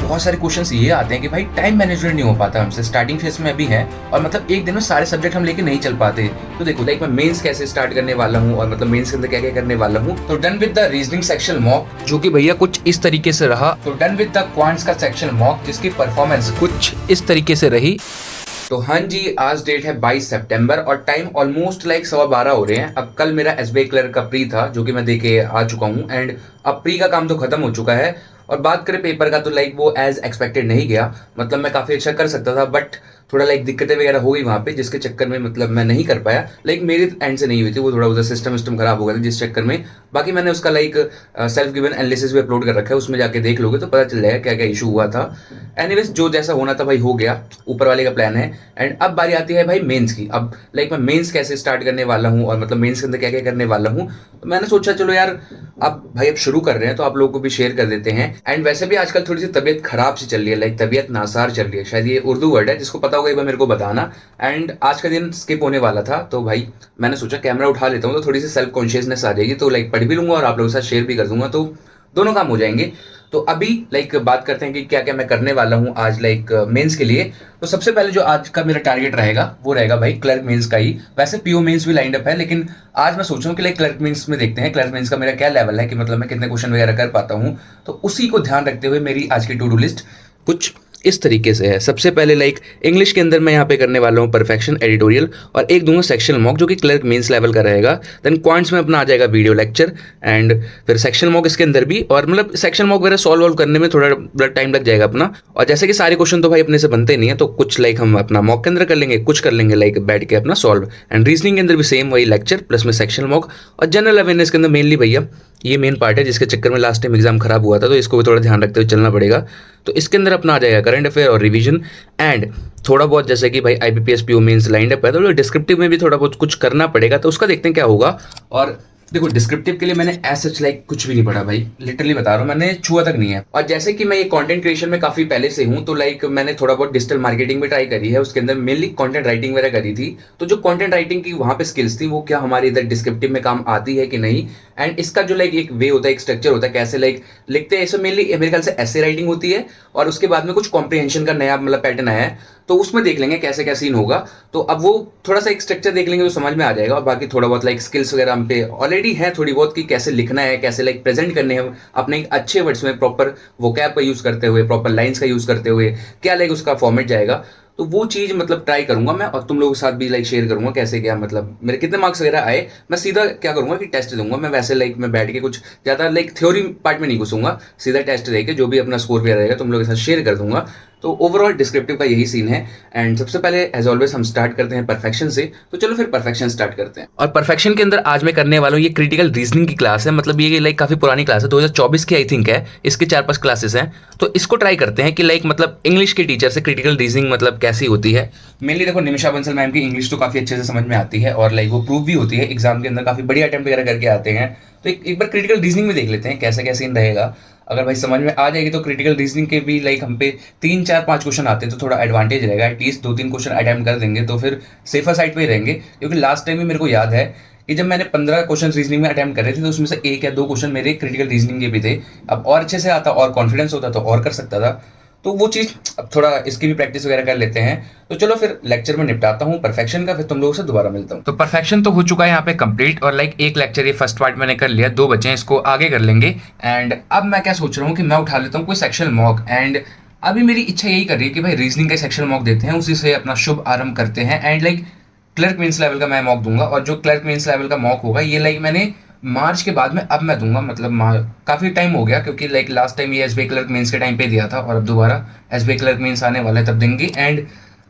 बहुत सारे क्वेश्चंस ये आते हैं कि भाई टाइम मैनेजमेंट नहीं हो पाता हमसे, स्टार्टिंग फेज में अभी है और मतलब एक दिन में सारे सब्जेक्ट हम लेके नहीं चल पाते। तो देखो लाइक मैं मेंस कैसे स्टार्ट करने वाला हूँ और मतलब मेंस के अंदर क्या क्या करने वाला हूँ। तो done with the reasoning section mock जो कि भैया कुछ इस तरीके से रहा। तो डन विद द क्वांट्स का सेक्शन मॉक जिसकी परफॉर्मेंस कुछ इस तरीके से रही। तो हाँ जी, आज डेट है 22 सितंबर और टाइम ऑलमोस्ट लाइक 12:15 हो रहे हैं। अब कल मेरा एसबीआई क्लर्क का प्री था जो कि मैं देके आ चुका हूँ एंड अब प्री का काम तो खत्म हो चुका है। और बात करें पेपर का तो लाइक वो एज एक्सपेक्टेड नहीं गया, मतलब मैं काफ़ी अच्छा कर सकता था बट थोड़ा लाइक दिक्कतें वगैरह हो गई वहाँ पे जिसके चक्कर में मतलब मैं नहीं कर पाया। लाइक मेरे एंड से नहीं हुई थी, वो थोड़ा उधर सिस्टम खराब हो गया था जिस चक्कर में। बाकी मैंने उसका लाइक सेल्फ गिवन एनालिसिस भी अपलोड कर रखा है, उसमें जाके देख लोगे तो पता चल जाएगा क्या क्या इशू हुआ था। एनीवेज जो जैसा होना था भाई हो गया, ऊपर वाले का प्लान है। एंड अब बारी आती है भाई मेंस की। अब लाइक मैं मेंस कैसे स्टार्ट करने वाला हूँ और मतलब मेंस के अंदर क्या क्या करने वाला हूँ। तो मैंने सोचा चलो यार अब भाई अब शुरू कर रहे हैं तो आप लोगों को भी शेयर कर देते हैं। एंड वैसे भी आजकल थोड़ी सी तबीयत खराब सी चल रही है, लाइक तबीयत नासार चल रही है, शायद ये उर्दू वर्ड है, जिसको पता होगा एक बार मेरे को बताना। एंड आज का दिन स्किप होने वाला था तो भाई मैंने सोचा कैमरा उठा लेता हूँ तो थोड़ी सी सेल्फ कॉन्शियसनेस आ जाएगी, तो लाइक पढ़ भी लूंगा और आप लोगों के साथ शेयर भी कर दूंगा, तो दोनों काम हो जाएंगे। तो अभी लाइक बात करते हैं कि क्या क्या मैं करने वाला हूँ आज लाइक मेंस के लिए। तो सबसे पहले जो आज का मेरा टारगेट रहेगा वो रहेगा भाई क्लर्क मेंस का ही। वैसे पीओ मेंस भी लाइंड अप है लेकिन आज मैं सोच रहा हूँ कि लाइक क्लर्क मेंस में देखते हैं क्लर्क मेंस का मेरा क्या लेवल है, कि मतलब मैं कितने क्वेश्चन वगैरह कर पाता हूँ। तो उसी को ध्यान रखते हुए मेरी आज की टू डू लिस्ट कुछ इस तरीके से है। सबसे पहले लाइक इंग्लिश के अंदर मैं यहाँ पे करने वाला हूँ परफेक्शन एडिटोरियल और एक दूंगा सेक्शन मॉक जो कि क्लर्क मेंस लेवल का रहेगा। देन क्वांट्स में अपना आ जाएगा वीडियो लेक्चर एंड फिर सेक्शन मॉक इसके अंदर भी, और मतलब सेक्शन मॉक वगैरह सॉल्व करने में थोड़ा टाइम लग जाएगा अपना। और जैसे कि सारे क्वेश्चन तो भाई अपने से बनते नहीं है तो कुछ लाइक हम अपना मॉक के अंदर कर लेंगे, कुछ कर लेंगे लाइक बैठ के अपना सॉल्व। एंड रीजनिंग के अंदर भी सेम वही लेक्चर प्लस में सेक्शन मॉक। और जनरल अवेयरनेस के अंदर मेनली भैया ये मेन पार्ट है जिसके चक्कर में लास्ट टाइम एग्जाम खराब हुआ था, तो इसको भी थोड़ा ध्यान रखते हुए चलना पड़ेगा। तो इसके अंदर अपना आ जाएगा करंट अफेयर और रिवीजन एंड थोड़ा बहुत जैसे कि भाई IBPS PO mains lined up है तो डिस्क्रिप्टिव में भी थोड़ा बहुत कुछ करना पड़ेगा, तो उसका देखते हैं क्या होगा। और देखो डिस्क्रिप्टिव के लिए मैंने ऐसा लाइक कुछ भी नहीं पढ़ा भाई, लिटरली बता रहा हूँ, मैंने छुआ तक नहीं है। और जैसे कि मैं ये कंटेंट क्रिएशन में काफी पहले से हूँ तो लाइक मैंने थोड़ा बहुत डिजिटल मार्केटिंग भी ट्राई करी है, उसके अंदर मेनली कंटेंट राइटिंग वगैरह करी थी। तो जो कंटेंट राइटिंग की वहां पे स्किल्स थी वो क्या हमारे इधर डिस्क्रिप्टिव में काम आती है कि नहीं। एंड इसका जो लाइक एक वे होता है, एक स्ट्रक्चर होता है कैसे लाइक लिखते हैं, इसमें मेनली मेरे ख्याल से ऐसे राइटिंग होती है और उसके बाद में कुछ कॉम्प्रिहेंशन का नया मतलब पैटर्न आया है, तो उसमें देख लेंगे कैसे क्या सीन होगा। तो अब वो थोड़ा सा एक स्ट्रक्चर देख लेंगे तो समझ में आ जाएगा। और बाकी थोड़ा बहुत लाइक स्किल्स वगैरह हम पे ऑलरेडी है थोड़ी बहुत कि कैसे लिखना है, कैसे लाइक प्रेजेंट करने हैं अपने अच्छे वर्ड्स में, प्रॉपर वोकैब का यूज करते हुए, प्रॉपर लाइंस का यूज करते हुए, क्या लाइक उसका फॉर्मेट जाएगा। तो वो चीज मतलब ट्राई करूंगा मैं और तुम लोगों के साथ भी लाइक शेयर करूंगा कैसे क्या मतलब मेरे कितने मार्क्स वगैरह आए। मैं सीधा क्या करूंगा कि टेस्ट दूंगा मैं, वैसे लाइक मैं बैठ के कुछ ज्यादा लाइक थ्योरी पार्ट में नहीं घुसूंगा, सीधा टेस्ट देके जो भी अपना स्कोर वगैरह रहेगा तुम लोगों के साथ शेयर कर दूंगा। तो ओवरऑल डिस्क्रिप्टिव का यही सीन है। एंड सबसे पहले एज ऑलवेज हम स्टार्ट करते हैं परफेक्शन से, तो चलो फिर परफेक्शन स्टार्ट करते हैं। और परफेक्शन के अंदर आज मैं करने वाला हूँ ये क्रिटिकल रीजनिंग की क्लास है, मतलब ये लाइक काफी पुरानी क्लास है, 2024 की आई थिंक है, इसके 4-5 क्लासेस हैं। तो इसको ट्राई करते हैं कि लाइक मतलब इंग्लिश के टीचर से क्रिटिकल रीजनिंग मतलब कैसी होती है। मेनली देखो निमिषा बंसल मैम की इंग्लिश तो काफी अच्छे से समझ में आती है और लाइक वो प्रूव भी होती है एग्जाम के अंदर, काफी बढ़िया अटेम्प्ट वगैरह करके आते हैं। तो एक बार क्रिटिकल रीजनिंग में देख लेते हैं कैसा क्या सीन रहेगा। अगर भाई समझ में आ जाएगी तो क्रिटिकल रीजनिंग के भी लाइक हम पे 3-4-5 क्वेश्चन आते हैं तो थोड़ा एडवांटेज रहेगा, एटलीस्ट 2-3 क्वेश्चन अटेम्प्ट कर देंगे तो फिर सेफर साइड पे ही रहेंगे। क्योंकि लास्ट टाइम भी मेरे को याद है कि जब मैंने 15 क्वेश्चन रीजनिंग में अटेम्प्ट करे थे तो उसमें से 1 या 2 क्वेश्चन मेरे क्रिटिकल रीजनिंग के भी थे। अब और अच्छे से आता और कॉन्फिडेंस होता तो और कर सकता था, तो वो चीज़ अब थोड़ा इसकी भी प्रैक्टिस वगैरह कर लेते हैं। तो चलो फिर लेक्चर में निपटाता हूँ परफेक्शन का, फिर तुम लोगों से दोबारा मिलता हूँ। तो परफेक्शन तो हो चुका है यहाँ पे कंप्लीट और लाइक एक लेक्चर ये फर्स्ट पार्ट मैंने कर लिया, 2 बचे हैं, इसको आगे कर लेंगे। एंड अब मैं क्या सोच रहा हूँ कि मैं उठा लेता हूँ कोई सेक्शन मॉक। एंड अभी मेरी इच्छा यही कर रही है कि भाई रीजनिंग का सेक्शन मॉक देते हैं, उसी से अपना शुभ आरंभ करते हैं। And like clerk mains level का मैं मॉक दूंगा और जो क्लर्क मेंस लेवल का मॉक होगा ये लाइक मैंने मार्च के बाद में अब मैं दूंगा, मतलब काफ़ी टाइम हो गया क्योंकि लाइक लास्ट टाइम ये एसबीआई क्लर्क मेंस के टाइम पे दिया था और अब दोबारा एसबीआई क्लर्क मेंस आने वाला है तब देंगे। एंड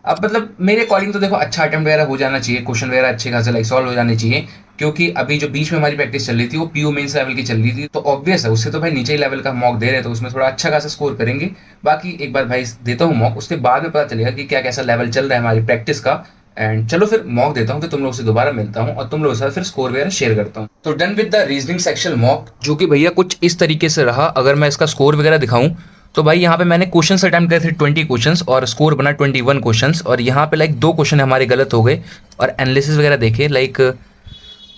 अब मतलब मेरे अकॉर्डिंग तो देखो अच्छा अटेम्प्ट वगैरह हो जाना चाहिए, क्वेश्चन वगैरह अच्छे खासे लाइक सॉल्व हो जाने चाहिए, क्योंकि अभी जो बीच में हमारी प्रैक्टिस चल रही थी वो पीओ मेंस लेवल की चल रही थी, तो ऑब्वियस है उससे तो भाई नीचे ही लेवल का मॉक दे रहे हैं तो उसमें थोड़ा अच्छा खासा स्कोर करेंगे। बाकी एक बार भाई देता हूँ मॉक, उसके बाद में पता चलेगा कि क्या कैसा लेवल चल रहा है हमारी प्रैक्टिस का। एंड चलो फिर मॉक देता हूँ, तो तुम लोगों से दोबारा मिलता हूँ और तुम लोगों के साथ फिर स्कोर वगैरह शेयर करता हूँ। तो done with the reasoning section mock जो कि भैया कुछ इस तरीके से रहा। अगर मैं इसका स्कोर वगैरह दिखाऊं तो भाई यहाँ पे मैंने क्वेश्चंस अटेम्प्ट करे थे 20 क्वेश्चंस और स्कोर बना 21 क्वेश्चंस, और यहाँ पे लाइक 2 क्वेश्चन हमारे गलत हो गए और एनालिसिस वगैरह देखे लाइक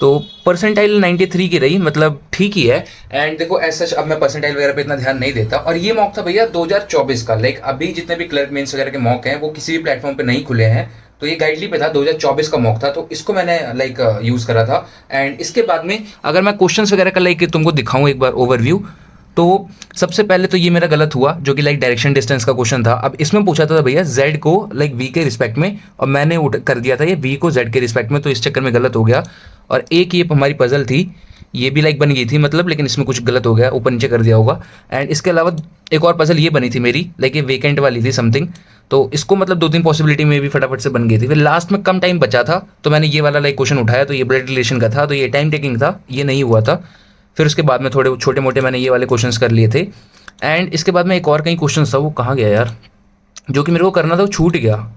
तो परसेंटाइल 93 की रही, मतलब ठीक ही है। एंड देखो ऐसा अब मैं परसेंटाइल वगैरह पे इतना ध्यान नहीं देता। और ये मॉक था भैया 2024 का। लाइक अभी जितने भी क्लर्क मेंस वगैरह के मॉक हैं वो किसी भी प्लेटफॉर्म पे नहीं खुले हैं, तो ये गाइडली पे था, 2024 का मॉक था, तो इसको मैंने लाइक यूज़ करा था। एंड इसके बाद में अगर मैं क्वेश्चंस वगैरह का लाइक तुमको दिखाऊं एक बार ओवरव्यू, तो सबसे पहले तो ये मेरा गलत हुआ जो कि लाइक डायरेक्शन डिस्टेंस का क्वेश्चन था। अब इसमें पूछा था भैया z को लाइक v के रिस्पेक्ट में, और मैंने कर दिया था ये v को z के रिस्पेक्ट में, तो इस चक्कर में गलत हो गया। और एक ये हमारी पजल थी, ये भी लाइक बन गई थी मतलब, लेकिन इसमें कुछ गलत हो गया, ऊपर नीचे कर दिया होगा। एंड इसके अलावा एक और पजल ये बनी थी मेरी, लाइक ये वेकेंट वाली थी समथिंग, तो इसको मतलब 2-3 पॉसिबिलिटी में भी फटाफट से बन गई थी। फिर लास्ट में कम टाइम बचा था तो मैंने ये वाला लाइक क्वेश्चन उठाया, तो ये ब्लड रिलेशन का था, तो ये टाइम टेकिंग था, ये नहीं हुआ था। फिर उसके बाद में थोड़े छोटे मोटे मैंने ये वाले क्वेश्चंस कर लिए थे। एंड इसके बाद में एक और कहीं क्वेश्चन था, वो कहाँ गया यार, जो कि मेरे को करना था वो छूट गया।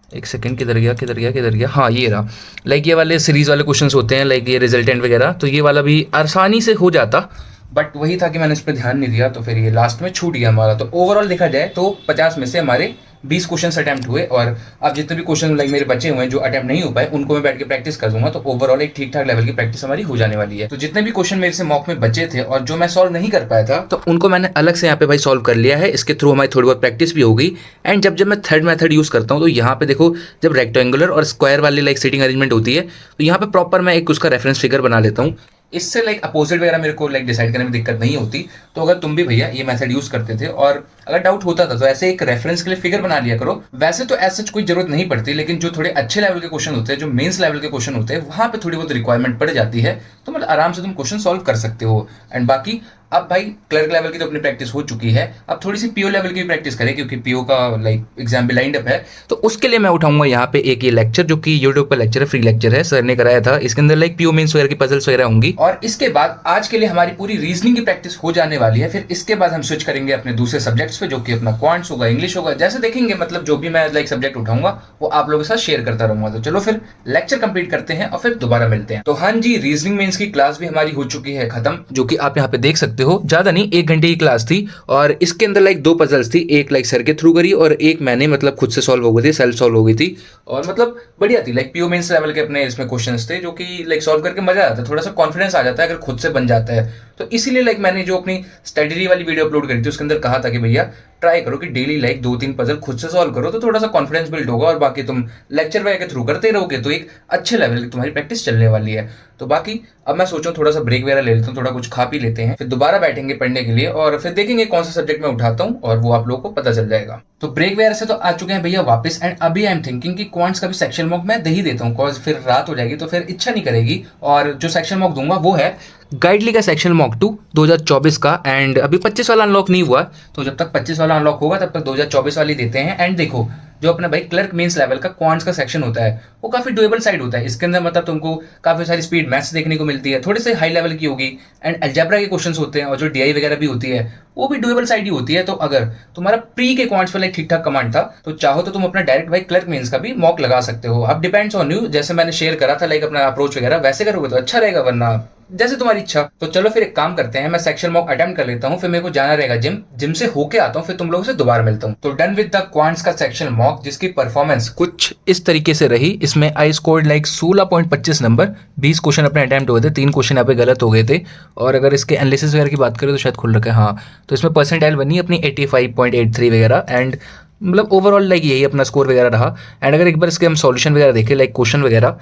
एक सेकंड, किधर गया किधर गया किधर गया, हाँ ये रहा। लाइक ये वाले सीरीज वाले क्वेश्चंस होते हैं, लाइक ये रिजल्टेंट वगैरह, तो ये वाला भी आसानी से हो जाता, बट वही था कि मैंने इस पर ध्यान नहीं दिया, तो फिर ये लास्ट में छूट गया हमारा। तो ओवरऑल देखा जाए तो 50 में से हमारे 20 क्वेश्चन अटैम्प्ट हुए, और अब जितने भी क्वेश्चन लाइक मेरे बचे हुए हैं जो अटैम्प्ट नहीं हो पाए, उनको मैं बैठ के प्रैक्टिस कर दूंगा, तो ओवरऑल एक ठीक ठाक लेवल की प्रैक्टिस हमारी हो जाने वाली है। तो जितने भी क्वेश्चन मेरे से मॉक में बचे थे और जो मैं सॉल्व नहीं कर पाया था, तो उनको मैंने अलग से यहाँ पे भाई सॉल्व कर लिया है। इसके थ्रू हमारी थोड़ी बहुत प्रैक्टिस भी हो गई। एंड जब मैं थर्ड मेथड यूज करता हूँ, तो यहाँ पे देखो जब रेक्टेंगुलर और स्क्वायर वाली लाइक सीटिंग अरेंजमेंट होती है, तो यहाँ पे प्रॉपर मैं एक उसका रेफरेंस फिगर बना लेता हूँ। इससे लाइक अपोजिट वगैरह मेरे को लाइक डिसाइड करने में दिक्कत नहीं होती। तो अगर तुम भी भैया ये मेथड यूज करते थे और अगर डाउट होता था, तो ऐसे एक रेफरेंस के लिए फिगर बना लिया करो। वैसे तो ऐसा कोई जरूरत नहीं पड़ती, लेकिन जो थोड़े अच्छे लेवल के क्वेश्चन होते हैं, जो मेंस लेवल के क्वेश्चन होते हैं, वहां पे थोड़ी बहुत रिक्वायरमेंट पड़ जाती है, तो मतलब आराम से तुम क्वेश्चन सॉल्व कर सकते हो। एंड बाकी अब भाई क्लर्क लेवल की तो अपनी प्रैक्टिस हो चुकी है, अब थोड़ी सी पीओ लेवल की प्रैक्टिस करें, क्योंकि पीओ का लाइक एग्जाम भी लाइंड अप है। तो उसके लिए मैं उठाऊंगा यहाँ पे एक ये लेक्चर, जो कि यूट्यूब पर लेक्चर है, फ्री लेक्चर है, सर ने कराया था। इसके अंदर लाइक पीओ मेंस वगैरह की पजल्स वगैरह होंगी। और इसके बाद आज के लिए हमारी पूरी रीजनिंग की प्रैक्टिस हो जाने वाली है। फिर इसके बाद हम स्विच करेंगे अपने दूसरे सब्जेक्ट्स पे, जो कि अपना क्वांट्स होगा, इंग्लिश होगा, जैसे देखेंगे। मतलब जो भी मैं लाइक सब्जेक्ट उठाऊंगा वो आप लोगों के साथ शेयर करता रहूंगा। तो चलो फिर लेक्चर कंप्लीट करते हैं और फिर दोबारा मिलते हैं। तो हाँ जी, रीजनिंग मेंस की क्लास भी हमारी हो चुकी है खत्म, जो कि आप यहाँ पे देख सकते हो। ज्यादा नहीं, 1 घंटे की क्लास थी, और इसके अंदर लाइक 2 पजल्स थी, एक लाइक सर के थ्रू करी और एक मैंने मतलब खुद से सॉल्व हो गई थी, सेल्फ सॉल्व हो गई थी, और मतलब बढ़िया थी। लाइक पीओ मेंस लेवल के अपने इसमें क्वेश्चंस थे, जो कि लाइक सॉल्व करके मजा आता है, थोड़ा सा कॉन्फिडेंस आ जाता है अगर खुद से बन जाता है। तो इसीलिए लाइक मैंने जो अपनी स्टडी वाली वीडियो अपलोड करी थी, उसके अंदर कहा था कि भैया ट्राई करो कि डेली लाइक 2-3 पजल खुद से सॉल्व करो, तो थोड़ा सा कॉन्फिडेंस बिल्ड होगा, और बाकी तुम लेक्चर वगैरह के थ्रू करते रहोगे तो एक अच्छे लेवल की तुम्हारी प्रैक्टिस चलने वाली है। तो बाकी अब मैं सोचूं थोड़ा सा ब्रेक वगैरह ले लेता हूँ, थोड़ा कुछ खा पी लेते हैं, फिर दोबारा बैठेंगे पढ़ने के लिए, और फिर देखेंगे कौन सा सब्जेक्ट मैं उठाता हूँ, और वो आप लोगों को पता चल जाएगा। तो ब्रेक वगैरह से तो आ चुके हैं भैया वापस। एंड अभी आई एम थिंकिंग कि क्वांट्स का भी सेक्शन मॉक मैं दे ही देता हूँ, कॉज फिर रात हो जाएगी तो फिर इच्छा नहीं करेगी। और जो सेक्शन मॉक दूंगा वो है गाइडली का सेक्शन मॉक 2 2024 का। एंड अभी 25 वाला अनलॉक नहीं हुआ, तो जब तक 25 वाला अनलॉक होगा तब तक 2024 वाली देते हैं। एंड देखो जो अपना भाई क्लर्क मेंस लेवल का क्वांट्स का सेक्शन होता है, वो काफी डुएबल साइड होता है। इसके अंदर मतलब तुमको काफी सारी स्पीड मैथ्स देखने को मिलती है, थोड़े से हाई लेवल की होगी, एंड अलजेब्रा के क्वेश्चंस होते हैं, और जो डीआई वगैरह भी होती है वो भी डुएबल साइड ही होती है। तो अगर तुम्हारा प्री के क्वांट्स पर लाइक ठीक ठाक कमांड था, तो चाहो तो तुम अपना डायरेक्ट भाई क्लर्क मेंस का भी मॉक लगा सकते हो। अब डिपेंड्स ऑन यू, जैसे मैंने शेयर करा था लाइक अपना अप्रोच वगैरह, वैसे करोगे तो अच्छा रहेगा, वरना जैसे तुम्हारी इच्छा। तो चलो फिर एक काम करते हैं, मैं सेक्शन मॉक अटेम्प्ट कर लेता हूँ, फिर मेरे को जाना रहेगा जिम, जिम से होके आता हूँ, फिर तुम लोगों से दोबारा मिलता हूँ। तो डन विद द क्वांट्स का सेक्शन मॉक, जिसकी परफॉर्मेंस कुछ इस तरीके से रही। इसमें I scored like 16.25 number, 20 question अपने अटेम्प्ट हुए थे, 3 क्वेश्चन यहाँ पे गलत हो गए थे। और अगर इसके एनालिसिस वगैरह की बात करें तो शायद खुल रखा है, हाँ, तो इसमें परसेंटाइल बनी अपनी 85.83 वगैरह। एंड मतलब ओवरऑल लाइक यही अपना स्कोर वगैरह रहा। एंड अगर एक बार इसके हम सॉल्यूशन वगैरह देखें लाइक क्वेश्चन वगैरह,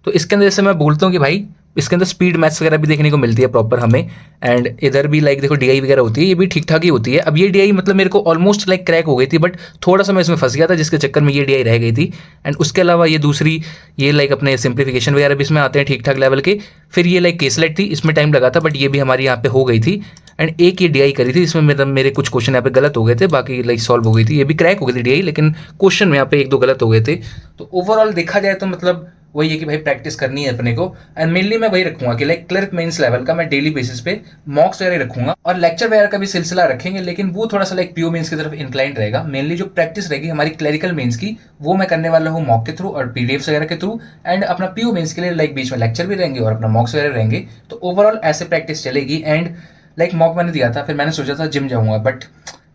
तो इसके अंदर जैसे मैं बोलता हूँ कि भाई इसके अंदर स्पीड मैथ्स वगैरह भी देखने को मिलती है प्रॉपर हमें। एंड इधर भी लाइक देखो डीआई वगैरह होती है, ये भी ठीक ठाक ही होती है। अब ये डीआई मतलब मेरे को ऑलमोस्ट लाइक क्रैक हो गई थी, बट थोड़ा सा मैं इसमें फंस गया था, जिसके चक्कर में ये डीआई रह गई थी। एंड उसके अलावा ये दूसरी ये लाइक अपने सिंप्लीफिकेशन वगैरह भी इसमें आते हैं ठीक ठाक लेवल के। फिर ये लाइक केसलेट थी, इसमें टाइम लगा था, बट ये भी हमारी यहाँ पे हो गई थी। एंड एक ये डीआई करी थी, इसमें मेरे कुछ क्वेश्चन यहाँ पे गलत हो गए थे, बाकी लाइक सॉल्व हो गई थी। ये भी क्रैक हो गई थी डीआई, लेकिन क्वेश्चन में यहाँ पे 1-2 गलत हो गए थे। तो ओवरऑल देखा जाए तो मतलब वही है कि भाई प्रैक्टिस करनी है अपने को। एंड मेनली मैं वही रखूंगा कि लाइक क्लर्क मेंस लेवल का मैं डेली बेसिस पे मॉक्स वगैरह रखूंगा, और लेक्चर वगैरह का भी सिलसिला रखेंगे, लेकिन वो थोड़ा सा लाइक पीओ मेंस की तरफ इंक्लाइंड रहेगा। मेनली जो प्रैक्टिस रहेगी हमारी क्लरिकल मेंस की, वो मैं करने वाला हूँ मॉक के थ्रू और पीडीएफ वगैरह के थ्रू। एंड अपना पीओ मेंस के लिए लाइक बीच में लेक्चर भी रहेंगे और अपना मॉक्स वगैरह रहेंगे। तो ओवरऑल ऐसे प्रैक्टिस चलेगी। एंड लाइक मॉक मैंने दिया था, फिर मैंने सोचा था जिम जाऊंगा, बट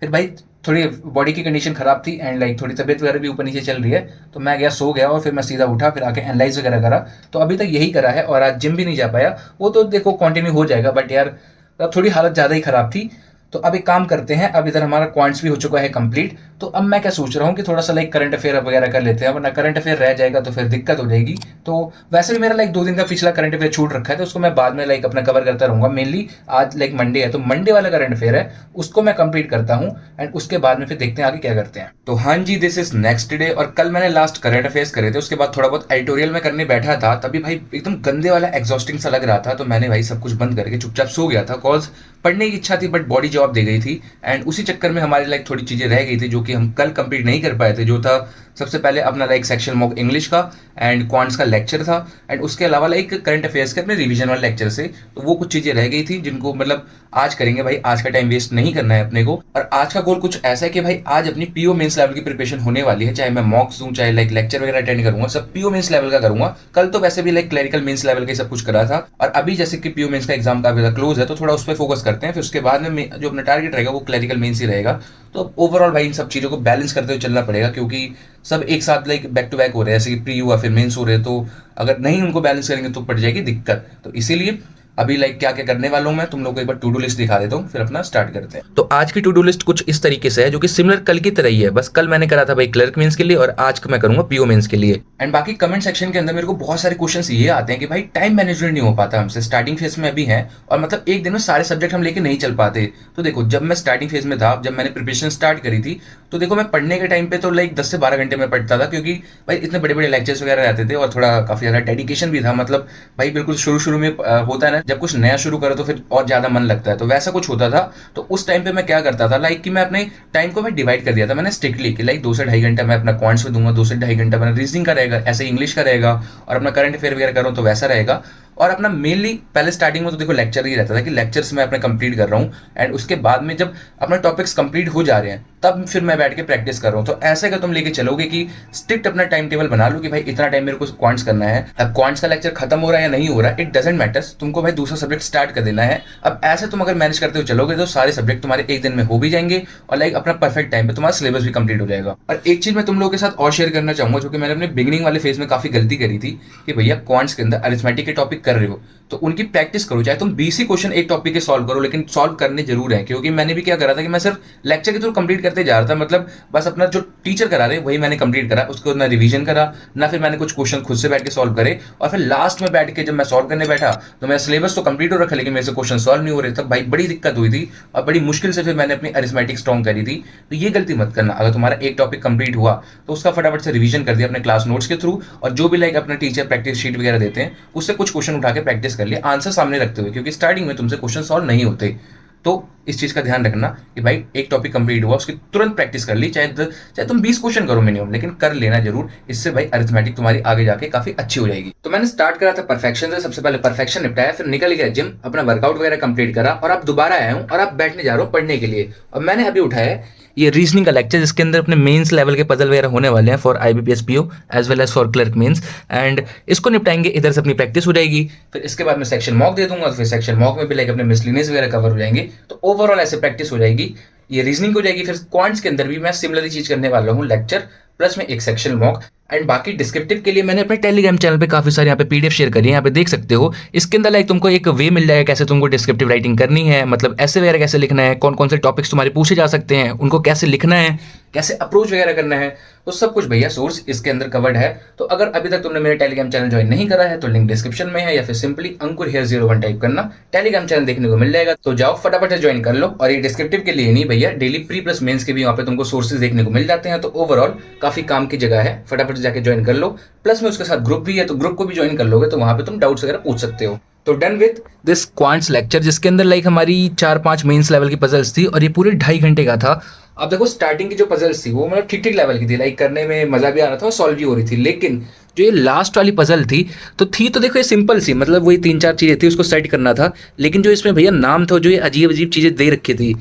फिर भाई थोड़ी बॉडी की कंडीशन खराब थी एंड लाइक थोड़ी तबीयत वगैरह भी ऊपर नीचे चल रही है, तो मैं गया सो गया और फिर मैं सीधा उठा, फिर आके एनालाइज वगैरह करा। तो अभी तक यही करा है और आज जिम भी नहीं जा पाया। वो तो देखो कंटिन्यू हो जाएगा, बट यार अब थोड़ी हालत ज़्यादा ही खराब थी। तो अब एक काम करते हैं, अब इधर हमारा क्वांट्स भी हो चुका है कंप्लीट। तो अब मैं क्या सोच रहा हूँ कि थोड़ा सा लाइक करंट अफेयर वगैरह कर लेते हैं, वरना करंट अफेयर रह जाएगा तो फिर दिक्कत हो जाएगी। तो वैसे भी मेरा लाइक 2 दिन का पिछला करंट अफेयर छूट रखा है, तो उसको मैं बाद में लाइक अपना कवर करता रहूंगा। मेनली आज लाइक मंडे है, तो मंडे वाला करंट अफेयर है उसको मैं कंप्लीट करता हूँ एंड उसके बाद में फिर देखते हैं आगे क्या करते हैं। तो हाँ जी, दिस इज नेक्स्ट डे और कल मैंने लास्ट करंट अफेयर्स करे थे, उसके बाद थोड़ा बहुत एडिटोरियल में करने बैठा था। तभी भाई एकदम गंदे वाला एग्जॉस्टिंग सा लग रहा था, तो मैंने भाई सब कुछ बंद करके चुपचाप सो गया था। कॉज पढ़ने की इच्छा थी बट बॉडी जवाब दे गई थी एंड उसी चक्कर में हमारी लाइक थोड़ी चीज़ें रह गई थी जो कि हम कल कंप्लीट नहीं कर पाए थे। जो था सबसे पहले अपना लाइक सेक्शन मॉक इंग्लिश का एंड क्वांट्स का लेक्चर था एंड उसके अलावा लाइक करंट अफेयर्स के अपने रिवीजन वाले लेक्चर से। तो वो कुछ चीज़ें रह गई थी जिनको मतलब आज करेंगे भाई, आज का टाइम वेस्ट नहीं करना है अपने को। और आज का गोल कुछ ऐसा है कि भाई आज अपनी पीओ मेंस लेवल की प्रिपरेशन होने वाली है, चाहे मैं मॉक्स दूं चाहे लाइक लेक्चर वगैरह अटेंड करूंगा, सब पीओ मेंस लेवल का करूंगा। कल तो वैसे भी लाइक क्लरिकल मेंस लेवल का सब कुछ करा था और अभी जैसे कि पीओ मेंस का एग्जाम काफी ज्यादा क्लोज है, तो थोड़ा उस पर फोकस करते हैं। फिर उसके बाद में जो अपना टारगेट रहेगा वो क्लरिकल मेंस ही रहेगा। तो ओवरऑल भाई इन सब चीज़ों को बैलेंस करते हुए चलना पड़ेगा, क्योंकि सब एक साथ लाइक बैक टू बैक हो रहे हैं, जैसे कि प्री हुआ फिर मेंस हो रहे हैं। तो अगर नहीं उनको बैलेंस करेंगे तो पड़ जाएगी दिक्कत। तो इसीलिए अभी लाइक क्या क्या करने वाला हूं मैं तुम लोगों को एक बार टू डू लिस्ट दिखा देता हूँ, फिर अपना स्टार्ट करते हैं। तो आज की टू डू लिस्ट कुछ इस तरीके से है, जो कि सिमिलर कल की तरह ही है, बस कल मैंने करा था भाई क्लर्क मेंस के लिए और आज मैं करूंगा पीओ मेंस के लिए। एंड बाकी कमेंट सेक्शन के अंदर मेरे को बहुत सारे क्वेश्चंस ये आते हैं कि भाई टाइम मैनेजमेंट नहीं हो पाता हमसे, स्टार्टिंग फेज में अभी है और मतलब एक दिन में सारे सब्जेक्ट हम लेके नहीं चल पाते। तो देखो जब मैं स्टार्टिंग फेज में था, जब मैंने प्रिपरेशन स्टार्ट करी थी, तो देखो मैं पढ़ने के टाइम पे तो लाइक 10 से 12 घंटे में पढ़ता था, क्योंकि भाई इतने बड़े बड़े लेक्चर्स वगैरह रहते थे और थोड़ा काफी ज्यादा डेडिकेशन भी था। मतलब भाई बिल्कुल शुरू शुरू में होता है ना, जब कुछ नया शुरू करो तो फिर और ज्यादा मन लगता है, तो वैसा कुछ होता था। तो उस टाइम पे मैं क्या करता था लाइक कि मैं अपने टाइम को मैं डिवाइड कर दिया था मैंने स्ट्रिक्टली कि लाइक 2 से 2.5 घंटा मैं अपना क्वांट्स में दूंगा, 2 से 2.5 घंटा मेरा रीजनिंग का रहेगा, ऐसे इंग्लिश का रहेगा और अपना करंट अफेयर वगैरह करूँ तो वैसा रहेगा। और अपना मेनली पहले स्टार्टिंग में तो देखो लेक्चर ही रहता था कि लेक्चर्स मैं अपने कंप्लीट कर रहा हूँ एंड उसके बाद में जब अपने टॉपिक्स कंप्लीट हो जा रहे हैं तब फिर मैं बैठ के प्रैक्टिस कर रहा हूँ। तो ऐसे अगर तुम लेके चलोगे कि स्ट्रिक्ट अपना टाइम टेबल बना लो कि भाई इतना टाइम मेरे को क्वांट्स करना है, अब क्वांट्स का लेक्चर खत्म हो रहा है या नहीं हो रहा है इट डजेंट मैटर्स, तुमको भाई दूसरा सब्जेक्ट स्टार्ट कर देना है। अब ऐसे तुम अगर मैनेज करते हुए चलोगे तो सारे सब्जेक्ट तुम्हारे एक दिन में हो भी जाएंगे और लाइक अपना परफेक्ट टाइम पे तुम्हारा सिलेबस भी कंप्लीट हो जाएगा। और एक चीज मैं तुम लोगों के साथ और शेयर करना चाहूंगा, जो कि मैंने अपने बिगिनिंग वाले फेज में काफी गलती करी थी कि भैया क्वांट्स के अंदर अरिथमेटिक के टॉपिक कर रहे हो तो उनकी प्रैक्टिस करो, चाहे तुम 20 ही क्वेश्चन एक टॉपिक के सॉल्व करो, लेकिन सॉल्व करने जरूर है। क्योंकि मैंने भी क्या करा था कि मैं सिर्फ लेक्चर के थ्रू कंप्लीट करते जा रहा था, मतलब बस अपना जो टीचर करा रहे वही मैंने कंप्लीट करा, उसको ना रिवीजन करा ना फिर मैंने कुछ क्वेश्चन खुद से बैठ के सॉल्व करे। और फिर लास्ट में बैठ के जब मैं सॉल्व करने बैठा तो मेरा सिलेबस तो कंप्लीट हो रखा लेकिन मेरे से क्वेश्चन सॉल्व नहीं हो रहे, तब भाई बड़ी दिक्कत हुई थी और बड़ी मुश्किल से फिर मैंने अपनी अरिथमेटिक स्ट्रॉन्ग करी थी। तो ये गलती मत करना, अगर तुम्हारा एक टॉपिक कंप्लीट हुआ तो उसका फटाफट से रिवीजन कर दिया अपने क्लास नोट्स के थ्रू, और जो भी लाइक अपने टीचर प्रैक्टिस शीट वगैरह देते हैं उससे कुछ क्वेश्चन उठा के प्रैक्टिस कर लिया आंसर सामने रखते हुए, क्योंकि स्टार्टिंग में तुमसे क्वेश्चन सॉल्व नहीं होते। तो इस चीज का ध्यान रखना कि भाई एक टॉपिक कंप्लीट हुआ उसकी तुरंत प्रैक्टिस कर ली, चाहे तुम 20 क्वेश्चन करो मिनिमम, लेकिन कर लेना जरूर। इससे भाई अरिथमेटिक तुम्हारी आगे जाके काफी अच्छी हो जाएगी। तो मैंने स्टार्ट करा था परफेक्शन से, सबसे पहले परफेक्शन निपटाया, फिर निकल गया जिम, अपना वर्कआउट वगैरह कंप्लीट करा और अब दोबारा आया हूँ और अब बैठने जा रहा हूँ पढ़ने के लिए। और मैंने अभी उठाया ये रीजनिंग का लेक्चर, जिसके अंदर अपने मेंस लेवल के पजल वगैरह होने वाले हैं for IBPS PO as well as for clerk mains, and इसको निपटाएंगे, इधर से अपनी प्रैक्टिस हो जाएगी। फिर इसके बाद मैं सेक्शन मॉक दे दूंगा, फिर सेक्शन मॉक में भी लाइक अपने मिसलिनियस वगैरह कवर हो जाएंगे। तो ओवरऑल ऐसे प्रैक्टिस हो जाएगी, ये रीजनिंग हो जाएगी। फिर क्वांट्स के अंदर भी मैं सिमिलर चीज करने वाला हूँ, लेक्चर प्लस में एक सेक्शन मॉक। एंड बाकी डिस्क्रिप्टिव के लिए मैंने अपने टेलीग्राम चैनल पे काफी सारे यहाँ पे पीडीएफ शेयर करी है, यहाँ पे देख सकते हो। इसके अंदर लाइक तुमको एक वे मिल जाएगा कैसे तुमको डिस्क्रिप्टिव राइटिंग करनी है, मतलब ऐसे वगैरह कैसे लिखना है, कौन कौन से टॉपिक्स तुम्हारे पूछे जा सकते हैं, उनको कैसे लिखना है, कैसे अप्रोच वगैरह करना है, तो सब कुछ भैया सोर्स इसके अंदर कवर्ड है। तो अगर अभी तक तुमने मेरे टेलीग्राम चैनल ज्वाइन नहीं करा है तो लिंक डिस्क्रिप्शन में है, या फिर सिंपली अंकुर हेयर 01 टाइप करना, टेलीग्राम चैनल देखने को मिल जाएगा। तो जाओ फटाफट से ज्वाइन कर लो। और ये डिस्क्रिप्टिव के लिए नहीं भैया, डेली प्री प्लस मेंस के भी वहाँ पे तुमको सोर्सेज देखने को मिल जाते हैं। तो ओवरऑल काफी काम की जगह है, फटाफट जाके ज्वाइन कर लो। प्लस में उसके साथ ग्रुप भी है, तो ग्रुप को भी ज्वाइन कर लोगे तो वहाँ पे तुम डाउट्स वगैरह पूछ सकते हो। तो done with this quants lecture, जिसके अंदर लाइक हमारी 4-5 मेंस लेवल की पजल्स थी और ये पूरे 2.5 घंटे का था। अब देखो स्टार्टिंग की जो पजल्स थी वो मतलब ठीक ठीक लेवल की थी, लाइक करने में मजा भी आ रहा था और सॉल्व भी हो रही थी। लेकिन जो ये लास्ट वाली पजल थी तो देखो ये सिंपल सी, मतलब वही 3-4 चीजें थी, उसको सेट करना था। लेकिन जो इसमें भैया नाम था, जो ये अजीब अजीब चीजें दे रखी थी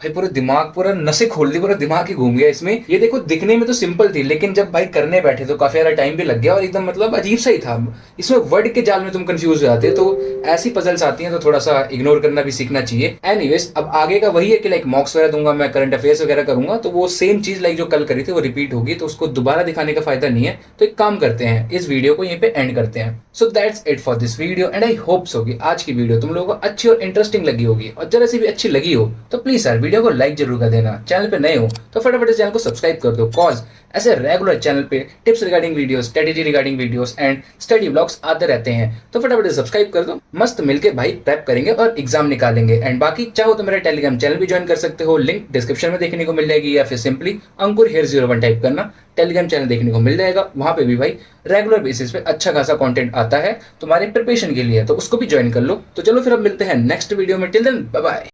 भाई पूरा दिमाग, पूरा नसें खोल दी, पूरा दिमाग ही घूम गया इसमें। ये देखो दिखने में तो सिंपल थी, लेकिन जब भाई करने बैठे तो काफी सारा टाइम भी लग गया और एकदम मतलब अजीब सा ही था। इसमें वर्ड के जाल में तुम कंफ्यूज हो जाते हो, तो ऐसी पजल्स आती हैं तो थोड़ा सा इग्नोर करना भी सीखना चाहिए। एनीवेज, अब आगे का वही है कि लाइक मॉक्स वगैरह दूंगा मैं, करंट अफेयर्स वगैरह करूंगा, तो वो सेम चीज लाइक जो कल करी थी वो रिपीट होगी, तो उसको दोबारा दिखाने का फायदा नहीं है। तो एक काम करते हैं, इस वीडियो को यहीं पे एंड करते हैं। So that's it for this video and I hope so कि आज की वीडियो तुम लोगों को अच्छी और इंटरेस्टिंग लगी होगी, और जरा सी भी अच्छी लगी हो तो प्लीज यार वीडियो को लाइक जरूर कर देना। चैनल पे नए हो तो फटाफट इस चैनल को सब्सक्राइब कर दो, कॉज ऐसे रेगुलर चैनल पे tips regarding videos, strategy regarding videos and study blogs आते रहते हैं। तो फटाफट सब्सक्राइब कर दो, मस्त मिलके भाई प्रेप करेंगे और एग्जाम निकालेंगे। एंड बाकी चाहो तो मेरा टेलीग्राम चैनल भी ज्वाइन कर सकते हो, लिंक डिस्क्रिप्शन में देखने को मिल जाएगी, या फिर सिंपली अंकुर हेयर 01 टाइप करना, टेलीग्राम चैनल देखने को मिल जाएगा। वहां पे भी भाई रेगुलर बेसिस पे अच्छा खासा कंटेंट आता है तुम्हारे प्रिपरेशन के लिए, तो उसको भी ज्वाइन कर लो। तो चलो फिर अब मिलते हैं नेक्स्ट वीडियो में, टिल देन बाय बाय।